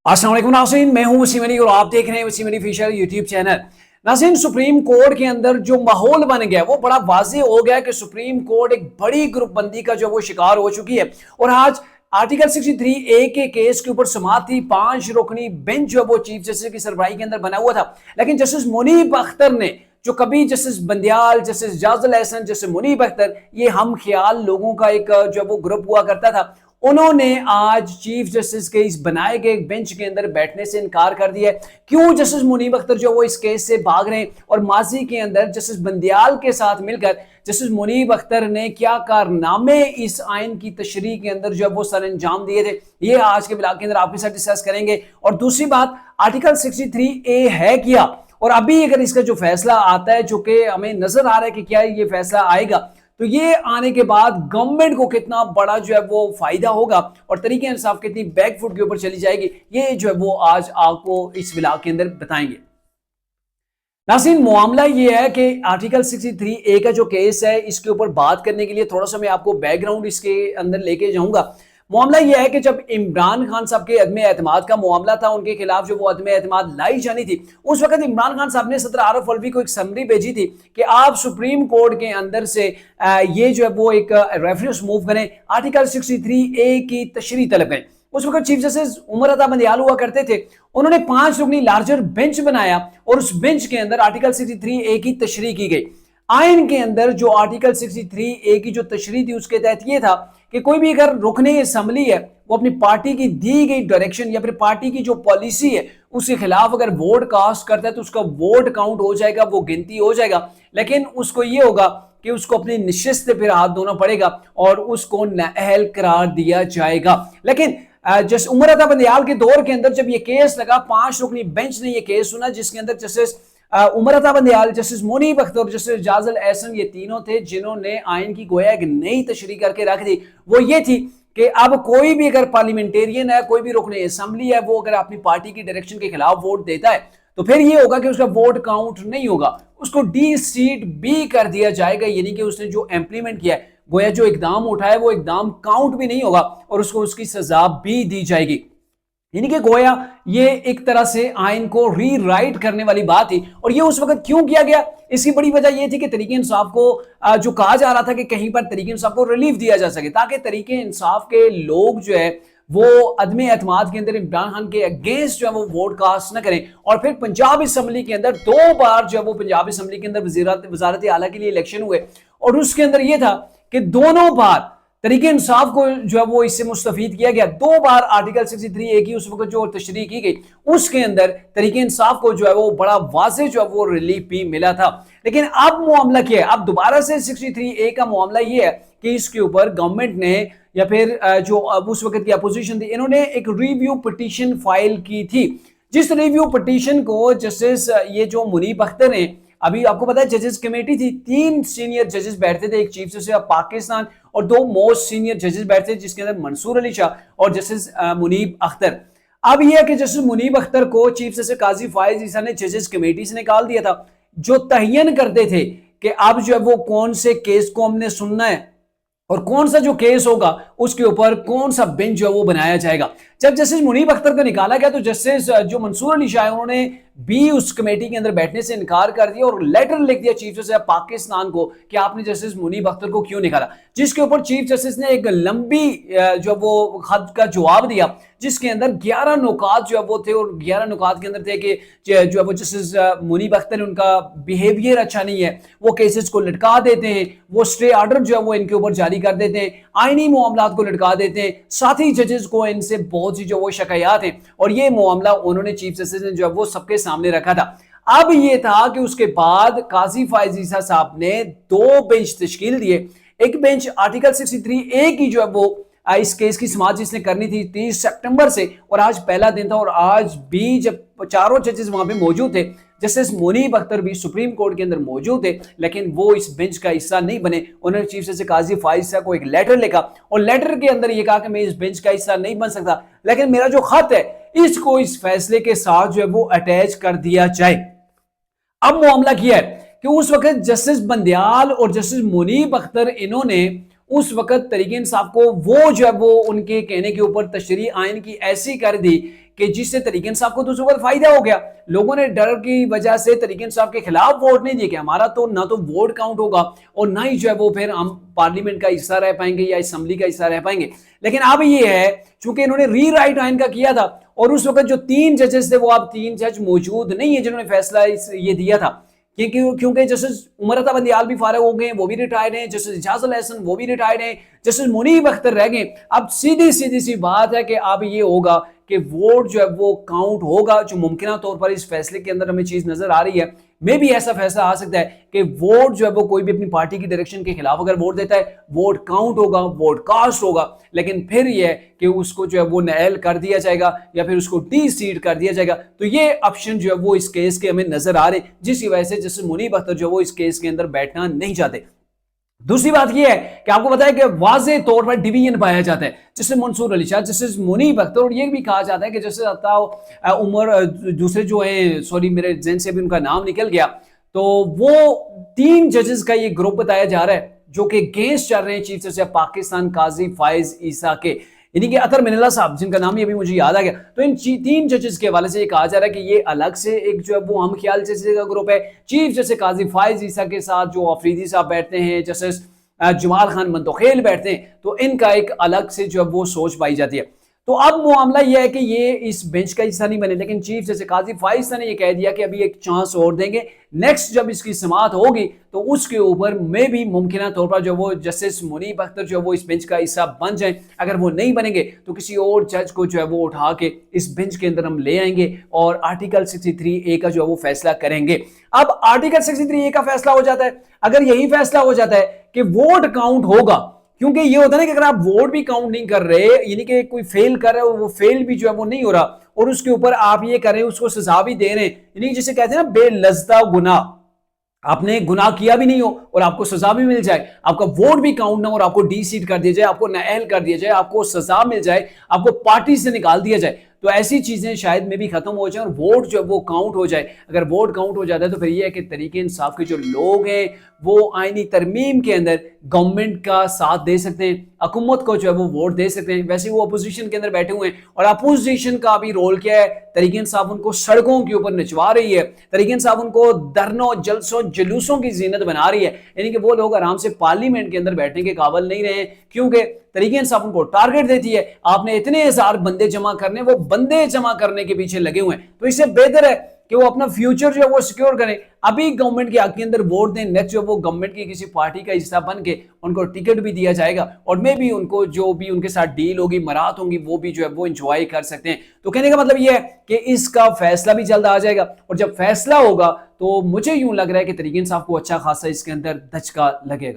अस्सलाम वालेकुम नाज़रीन, मैं हूं वसीम अली और आप देख रहे हैं Waseem Ali official YouTube channel. नाज़रीन, सुप्रीम कोर्ट के अंदर जो माहौल बन गया वो बड़ा वाज़ेह हो गया कि सुप्रीम कोर्ट एक बड़ी ग्रुपबंदी का जो वो शिकार हो चुकी है। और आज आर्टिकल 63A के केस के ऊपर समाअत थी। 5 रुकनी बेंच जो वो चीफ जस्टिस की सरबराही के अंदर बना हुआ था, लेकिन जस्टिस मुनीब अख्तर ने, जो कभी justice Bandial, justice Jazul Ahsan, justice Munib Akhtar, ये हम ख्याल लोगों का एक जो वो ग्रुप हुआ करता था, उन्होंने आज चीफ जस्टिस के इस बनाए गए बेंच के अंदर बैठने से इनकार कर दिया है। क्यों जस्टिस मुनीब अख्तर जो वो इस केस से भाग रहे हैं, और माजी के अंदर जस्टिस बंदियाल के साथ मिलकर जस्टिस मुनीब अख्तर ने क्या कारनामे इस आइन की तशरीह के अंदर जो वो सर अंजाम दिए थे, ये आज के ब्लॉग के अंदर आपके साथ डिस्कस करेंगे। और दूसरी बात, आर्टिकल 63A है क्या, और अभी अगर इसका जो फैसला आता है, जो कि हमें नजर आ रहा है कि क्या ये फैसला आएगा, तो ये आने के बाद गवर्नमेंट को कितना बड़ा जो है वो फायदा होगा और तरीके इंसाफ कितनी बैकफुट के ऊपर चली जाएगी, ये जो है वो आज आपको इस व्लॉग के अंदर बताएंगे। नाज़रीन, मामला ये है कि आर्टिकल 63A का जो केस है, इसके ऊपर बात करने के लिए थोड़ा सा मैं आपको बैकग्राउंड इसके अंदर लेके जाऊंगा। मामला यह है कि जब इमरान खान साहब के अदम एतमाद का मामला था, उनके खिलाफ जो वो अदम एतमाद लाई जानी थी, उस वक्त इमरान खान साहब ने सदर आरिफ अलवी को एक समरी भेजी थी कि आप सुप्रीम कोर्ट के अंदर से ये जो है वो एक रेफरेंस मूव करें, आर्टिकल 63A की तशरीह तलब करें। उस वक्त चीफ जस्टिस उमर अता बंदियाल हुआ करते थे। उन्होंने 5 रुकनी लार्जर बेंच बनाया और उस बेंच के अंदर आर्टिकल 63A की तशरीह की गई। आइन के अंदर जो आर्टिकल 63A की जो तशरीह थी, उसके तहत यह था कि कोई भी अगर रुकने असम्बली है, वो अपनी पार्टी की दी गई डायरेक्शन या फिर पार्टी की जो पॉलिसी है उसके खिलाफ अगर वोट कास्ट करता है, तो उसका वोट काउंट हो जाएगा, वो गिनती हो जाएगा। लेकिन उसको ये होगा कि उसको अपनी निश्चित से फिर हाथ धोना पड़ेगा और उसको नाअहल करार दिया जाएगा। लेकिन जस्ट उमर अता बंदियाल के दौर के अंदर जब ये केस लगा, 5 रुकनी बेंच ने ये केस सुना, जिसके अंदर justice Umar Ata Bandial, justice Munib Akhtar, justice Jazul Ehsan, ये तीनों थे जिन्होंने आइन की गोया एक नई तशरीह करके रख दी। वो ये थी कि अब कोई भी अगर पार्लियामेंटेरियन है, कोई भी रुकने असेंबली है, वो अगर अपनी पार्टी की डायरेक्शन के खिलाफ वोट देता है, तो फिर ये होगा कि उसका वोट काउंट नहीं होगा, उसको डी सीट बी कर दिया जाएगा। यानी कि उसने जो इंप्लीमेंट किया है, गोया जो इकदाम उठाया, वो इकदाम काउंट भी नहीं होगा और उसको उसकी सजा भी दी जाएगी। यानी कि गोया ये एक तरह से आइन को रीराइट करने वाली बात थी। और ये उस वक्त क्यों किया गया, इसकी बड़ी वजह ये थी कि तरीके इंसाफ को जो कहा जा रहा था कि कहीं पर तरीके इंसाफ को रिलीफ दिया जा सके, ताकि तरीके इंसाफ के लोग जो है वो अदम एतमाद के अंदर इमरान खान के अगेंस्ट जो है वो वोट कास्ट न करें। और फिर पंजाब असम्बली के अंदर 2 बार जो है वो पंजाब असम्बली के अंदर वजारत आला के लिए इलेक्शन हुए, और उसके अंदर यह था कि दोनों बार तरीके इंसाफ को जो है वो इससे मुस्तफीद किया गया। 2 बार आर्टिकल 63A की उस वक्त जो तशरीह की गई, उसके अंदर तरीके इंसाफ को जो है वो बड़ा वाज़ेह जो है वो रिलीफ भी मिला था। लेकिन अब मामला क्या है, अब दोबारा से 63A का मामला ये है कि इसके ऊपर गवर्नमेंट ने या फिर जो अब उस वक्त की अपोजिशन थी, इन्होंने एक रिव्यू पिटीशन फाइल की थी, जिस रिव्यू पिटीशन को जस्टिस ये जो मुनीब अख्तर हैं, अभी आपको पता है जजेस कमेटी थी, 3 सीनियर जजेस बैठते थे, एक चीफ जस्टिस ऑफ पाकिस्तान और 2 मोस्ट सीनियर जजेस बैठते थे, जिसके अंदर मंसूर अली शाह और जस्टिस मुनीब अख्तर। अब यह है कि जस्टिस मुनीब अख्तर को चीफ जस्टिस काजी फायज ईसा ने जजेस कमेटी से निकाल दिया था, जो तयन करते थे कि अब जो है वो कौन से केस को हमने सुनना है और कौन सा जो केस होगा उसके ऊपर कौन सा बेंच जो है वो बनाया जाएगा। जब जस्टिस मुनीब अख्तर को निकाला गया, तो जस्टिस जो मंसूर अली शाह, उन्होंने भी उस कमेटी के अंदर बैठने से इनकार कर दिया और लेटर लिख दिया चीफ जस्टिस पाकिस्तान को कि आपने जस्टिस मुनीब अख्तर को क्यों निकाला, जिसके ऊपर चीफ जस्टिस ने एक लंबी जो वो खत का जवाब दिया, जिसके अंदर 11 नुकात जो है वो थे, और 11 नुकात के अंदर थे कि जो है वो जस्टिस मुनीब अख्तर, उनका बिहेवियर अच्छा नहीं है, वो केसेस को लटका देते हैं, वो स्टे ऑर्डर जो है वो इनके ऊपर जारी कर देते हैं, आईनी मामलात को लटका देते हैं, साथ ही जजेस को इनसे बहुत सी जो वो शिकायत हैं, और ये मामला उन्होंने चीफ जस्टिस ने जो है वो सबके सामने रखा था। अब ये था कि उसके बाद काजी फायज ईसा साहब ने 2 बेंच तश्कील दिए। एक बेंच आर्टिकल 63A की जो है वो इस केस की समाअत जिसने करनी थी 30 सितंबर से, और आज पहला दिन था, और आज भी जब 4 जजेस वहां पे मौजूद थे, जस्टिस मुनीब अख्तर भी सुप्रीम कोर्ट के अंदर मौजूद थे, लेकिन वो इस बेंच का हिस्सा नहीं बने। उन्होंने चीफ जस्टिस काजी फायज ईसा को एक लेटर लिखा और लेटर के अंदर ये कहा कि मैं इस बेंच का हिस्सा नहीं बन सकता, लेकिन मेरा जो खत है इसको इस फैसले के साथ जो है वो अटैच कर दिया जाए। अब मामला किया है कि उस वक्त जस्टिस बंदियाल और जस्टिस मुनीब अख्तर, इन्होंने उस वक्त तरीके इंसाफ को वो जो है वो उनके कहने के ऊपर तशरीह आइन की ऐसी कर दी कि जिससे तरीके इंसाफ को दूसरों पर फायदा हो गया। लोगों ने डर की वजह से तरीके इंसाफ के खिलाफ वोट नहीं दिए कि हमारा तो ना तो वोट काउंट होगा और ना ही जो है वो फिर हम पार्लियामेंट का हिस्सा रह पाएंगे या असेंबली का हिस्सा रह पाएंगे। लेकिन अब ये है चूंकि इन्होंने रीराइट आइन का किया था और उस वक्त जो 3 जजेस थे वो अब 3 जज मौजूद नहीं है जिन्होंने फैसला ये दिया था, क्योंकि जस्टिस उमर अता बंदियाल भी फारग हो गए, वो भी रिटायर्ड हैं, जस्टिस इजाजुल एहसन वो भी रिटायर्ड हैं, जस्टिस मुनीब अख्तर रह गए। अब सीधी सीधी सी बात है कि अब ये होगा कि वोट जो है वो काउंट होगा, जो मुमकिन तौर पर इस फैसले के अंदर हमें चीज नजर आ रही है। मे भी ऐसा फैसला आ सकता है कि वोट जो है वो कोई भी अपनी पार्टी की डायरेक्शन के खिलाफ अगर वोट देता है, वोट काउंट होगा, वोट कास्ट होगा, लेकिन फिर यह है कि उसको जो है वो नहल कर दिया जाएगा या फिर उसको डी सीट कर दिया जाएगा। तो ये ऑप्शन जो है वो इस केस के हमें नजर आ रहे, जिसकी वजह से जस्टिस मुनीब अख्तर जो है वो इस केस के अंदर बैठना नहीं चाहते। दूसरी बात यह है कि आपको पता है कि वाज़े तौर पर डिवीजन पाया जाता है, जैसे मंसूर अली शाह, जैसे मुनीब अख्तर, और ये भी कहा जाता है कि जैसे अता उमर दूसरे जो है, सॉरी मेरे ज़हन से भी उनका नाम निकल गया, तो वो 3 जजेस का ये ग्रुप बताया जा रहा है जो कि अगेंस्ट चल रहे हैं चीफ जस्टिस पाकिस्तान काजी फाइज ईसा के, यानी कि अतर मिनल्ला साहब, जिनका नाम ये भी मुझे याद आ गया। तो इन 3 जजेस के हवाले से ये कहा जा रहा है कि ये अलग से एक जो है वो हम ख्याल जैसे का ग्रुप है, चीफ जस्टिस काजी फाइज ईसा के साथ जो अफरीदी साहब बैठते हैं, जस्टिस जमाल खान मंतोखेल बैठते हैं, तो इनका एक अलग से जो है वो सोच पाई जाती है। तो अब मामला यह है कि ये इस बेंच का हिस्सा नहीं बने, लेकिन चीफ जैसे काजी फाइज ने ये कह दिया कि अभी एक चांस और देंगे, नेक्स्ट जब इसकी समाअत होगी तो उसके ऊपर में भी मुमकिन तौर पर जो वो जस्टिस मुनीब अख्तर जो वो इस बेंच का हिस्सा बन जाए। अगर वो नहीं बनेंगे तो किसी और जज को जो है वो उठा के इस बेंच के अंदर हम ले आएंगे और आर्टिकल 63A का जो है वो फैसला करेंगे। अब आर्टिकल 63A का फैसला हो जाता है, अगर यही फैसला हो जाता है कि वोट काउंट होगा, क्योंकि ये होता है ना कि अगर आप वोट भी काउंट नहीं कर रहे, यानी कि कोई फेल कर रहे हो, वो फेल भी जो है वो नहीं हो रहा और उसके ऊपर आप ये कर रहे हैं, उसको सजा भी दे रहे हैं, यानी जिसे कहते हैं ना बेलज्जा गुनाह, आपने गुनाह किया भी नहीं हो और आपको सजा भी मिल जाए, आपका वोट भी काउंट ना हो और आपको डी सीट कर दिया जाए, आपको नाअहल कर दिया जाए, आपको सजा मिल जाए, आपको पार्टी से निकाल दिया जाए, तो ऐसी चीजें शायद में भी खत्म हो जाए और वोट जो वो काउंट हो जाए। अगर वोट काउंट हो जाता है तो फिर ये है कि तरीके इंसाफ के जो लोग हैं वो आईनी तरमीम के अंदर गवर्नमेंट का साथ दे सकते हैं, हुकूमत को जो है वो वोट दे सकते हैं। वैसे वो अपोजिशन के अंदर बैठे हुए हैं और अपोजिशन का भी रोल क्या है, तरीके इंसाफ उनको सड़कों के ऊपर नचवा रही है, तरीके इंसाफ उनको धरनों जलसों जुलूसों की जीनत बना रही है, यानी कि वो लोग आराम से पार्लियामेंट के अंदर बैठने के काबिल नहीं रहे, क्योंकि तरीके इंसाफ उनको टारगेट देती है, आपने इतने हजार बंदे जमा करने, वो बंदे जमा करने के पीछे लगे हुए हैं। तो इससे बेहतर है कि वो अपना फ्यूचर जो है वो सिक्योर करें, अभी गवर्नमेंट के हक के अंदर वोट दें, नेक्स्ट जो वो गवर्नमेंट की किसी पार्टी का हिस्सा बन के उनको टिकट भी दिया जाएगा और मे भी उनको जो भी उनके साथ डील होगी, मरात होंगी, वो भी जो है वो एंजॉय कर सकते हैं। तो कहने का मतलब ये है कि इसका फैसला भी जल्द आ जाएगा और जब फैसला होगा तो मुझे यूं लग रहा है कि तरीके इंसाफ को अच्छा खासा इसके अंदर धचका लगेगा।